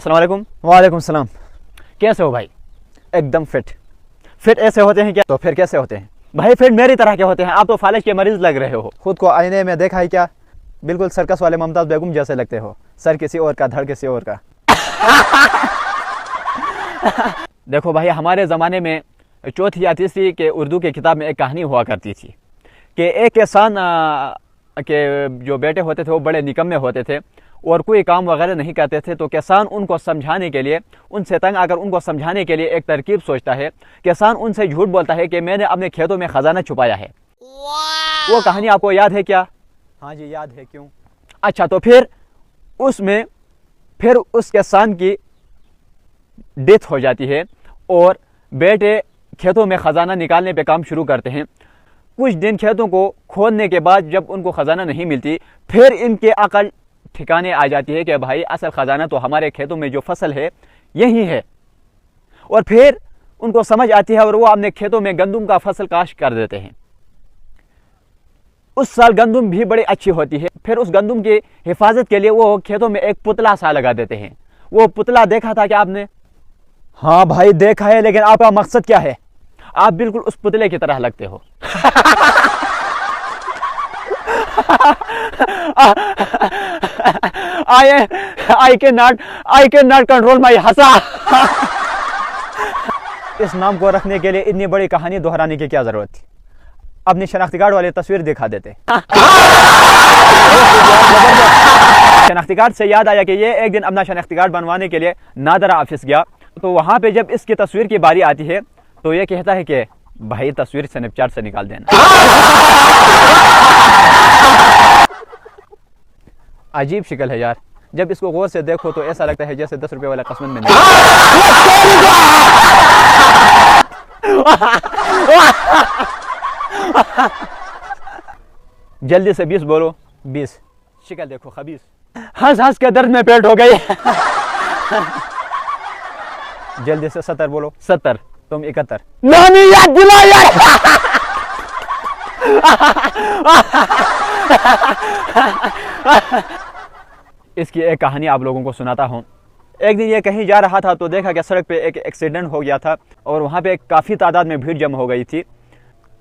अस्सलाम वालेकुम। वालेकुम सलाम। कैसे हो भाई? एकदम फिट। फिट ऐसे होते हैं क्या? तो फिर कैसे होते हैं भाई फिट मेरी तरह के होते हैं। आप तो फालिज के मरीज लग रहे हो। खुद को आईने में देखा है क्या? बिल्कुल सर्कस वाले मुमताज बेगम जैसे लगते हो। सर किसी और का, धड़ किसी और का। देखो भाई, हमारे ज़माने में चौथी या तीसरी के उर्दू की किताब में एक कहानी हुआ करती थी कि एक किसान के जो बेटे होते थे वो बड़े निकम्मे होते थे और कोई काम वगैरह नहीं करते थे। तो किसान उनको समझाने के लिए, उनसे तंग आकर उनको समझाने के लिए एक तरकीब सोचता है। किसान उनसे झूठ बोलता है कि मैंने अपने खेतों में खजाना छुपाया है। वो कहानी आपको याद है क्या? हाँ जी याद है। क्यों? अच्छा, तो फिर उस किसान की डेथ हो जाती है और बेटे खेतों में खजाना निकालने पे काम शुरू करते हैं। कुछ दिन खेतों को खोदने के बाद जब उनको खजाना नहीं मिलती, फिर इनके अकल ठिकाने आ जाती है कि भाई असल खजाना तो हमारे खेतों में जो फसल है यही है। और फिर उनको समझ आती है और वो अपने खेतों में गंदुम का फसल काश्त कर देते हैं। उस साल गंदुम भी बड़ी अच्छी होती है। फिर उस गंदुम की हिफाजत के लिए वो खेतों में एक पुतला सा लगा देते हैं। वो पुतला देखा था क्या आपने? हाँ भाई देखा है, लेकिन आपका मकसद क्या है? आप बिल्कुल उस पुतले की तरह लगते हो। I can not control my Hansa. इस नाम को रखने के लिए इतनी बड़ी कहानी दोहराने की क्या जरूरत थी? अपनी शनाख्ती कार्ड वाली तस्वीर दिखा देते। शनाख्ती कार्ड से याद आया कि ये एक दिन अपना शनाख्ती कार्ड बनवाने के लिए नादरा ऑफिस गया। तो वहां पे जब इसकी तस्वीर की बारी आती है तो ये कहता है कि भाई तस्वीर स्नैपचैट से निकाल देना। अजीब शक्ल है यार। जब इसको गौर से देखो तो ऐसा लगता है जैसे 10 रुपए वाला कस्मत में नहीं। जल्दी से 20 बोलो। 20। शक्ल देखो खबीस। हंस हंस के दर्द में पेट हो गई। जल्दी से 70 बोलो। 70। तुम 71। नहीं याद दिला यार। इसकी एक कहानी आप लोगों को सुनाता हूँ। एक दिन ये कहीं जा रहा था तो देखा कि सड़क पे एक एक्सीडेंट हो गया था और वहाँ पे काफ़ी तादाद में भीड़ जमा हो गई थी।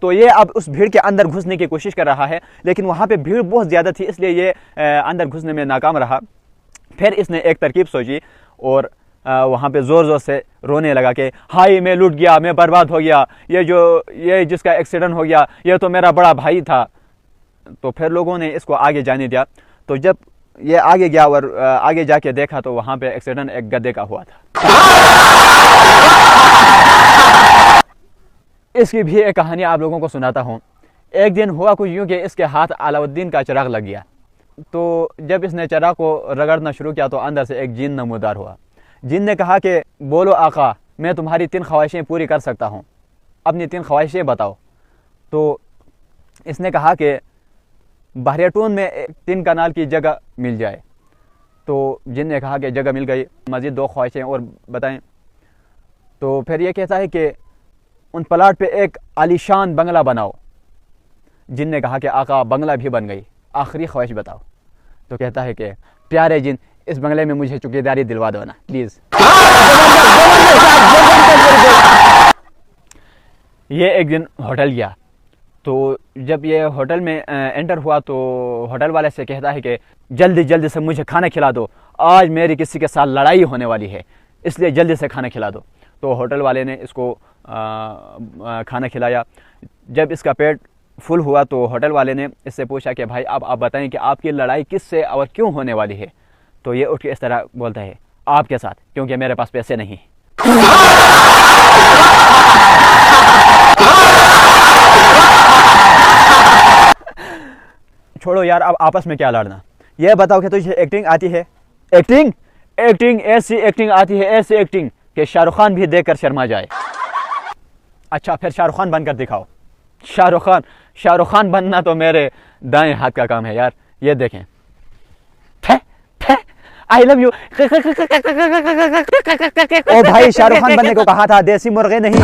तो ये अब उस भीड़ के अंदर घुसने की कोशिश कर रहा है, लेकिन वहाँ पे भीड़ बहुत ज़्यादा थी, इसलिए ये अंदर घुसने में नाकाम रहा। फिर इसने एक तरकीब सोची और वहाँ पे ज़ोर ज़ोर से रोने लगा कि हाय मैं लूट गया, मैं बर्बाद हो गया, ये जिसका एक्सीडेंट हो गया ये तो मेरा बड़ा भाई था। तो फिर लोगों ने इसको आगे जाने दिया। तो जब ये आगे गया और आगे जाके देखा तो वहाँ पे एक्सीडेंट एक गधे का हुआ था। इसकी भी एक कहानी आप लोगों को सुनाता हूँ। एक दिन हुआ कुछ यूँ कि इसके हाथ अलाउद्दीन का चिराग लग गया। तो जब इसने चिराग को रगड़ना शुरू किया तो अंदर से एक जिन नमूदार हुआ। जिन ने कहा कि बोलो आका, मैं तुम्हारी 3 ख्वाहिशें पूरी कर सकता हूँ, अपनी 3 ख्वाहिशें बताओ। तो इसने कहा कि बहरियाटून में 3 कनाल की जगह मिल जाए। तो जिन ने कहा कि जगह मिल गई, मज़ीद 2 ख्वाहिशें और बताएं। तो फिर ये कहता है कि उन प्लाट पे एक आलीशान बंगला बनाओ। जिन ने कहा कि आका बंगला भी बन गई, आखिरी ख्वाहिश बताओ। तो कहता है कि प्यारे जिन, इस बंगले में मुझे चौकीदारी दिलवा दो ना प्लीज़। ये एक दिन होटल गया। तो जब ये होटल में एंटर हुआ तो होटल वाले से कहता है कि जल्दी जल्दी से मुझे खाना खिला दो, आज मेरी किसी के साथ लड़ाई होने वाली है, इसलिए जल्दी से खाना खिला दो। तो होटल वाले ने इसको खाना खिलाया। जब इसका पेट फुल हुआ तो होटल वाले ने इससे पूछा कि भाई अब आप बताएं कि आपकी लड़ाई किससे और क्यों होने वाली है। तो ये उठ के इस तरह बोलता है, आपके साथ, क्योंकि मेरे पास पैसे नहीं। छोड़ो यार, अब आपस में क्या लड़ना। ये बताओ कि तुझे एक्टिंग आती है? एक्टिंग ऐसी एक्टिंग आती है, ऐसी एक्टिंग कि शाहरुख खान भी देखकर शर्मा जाए। अच्छा फिर शाहरुख खान बनकर दिखाओ। शाहरुख खान बनना तो मेरे दाएं हाथ का काम है यार। ये देखें, आई लव यू। ओ भाई शाहरुख खान बनने को कहा था, देसी मुर्गे नहीं।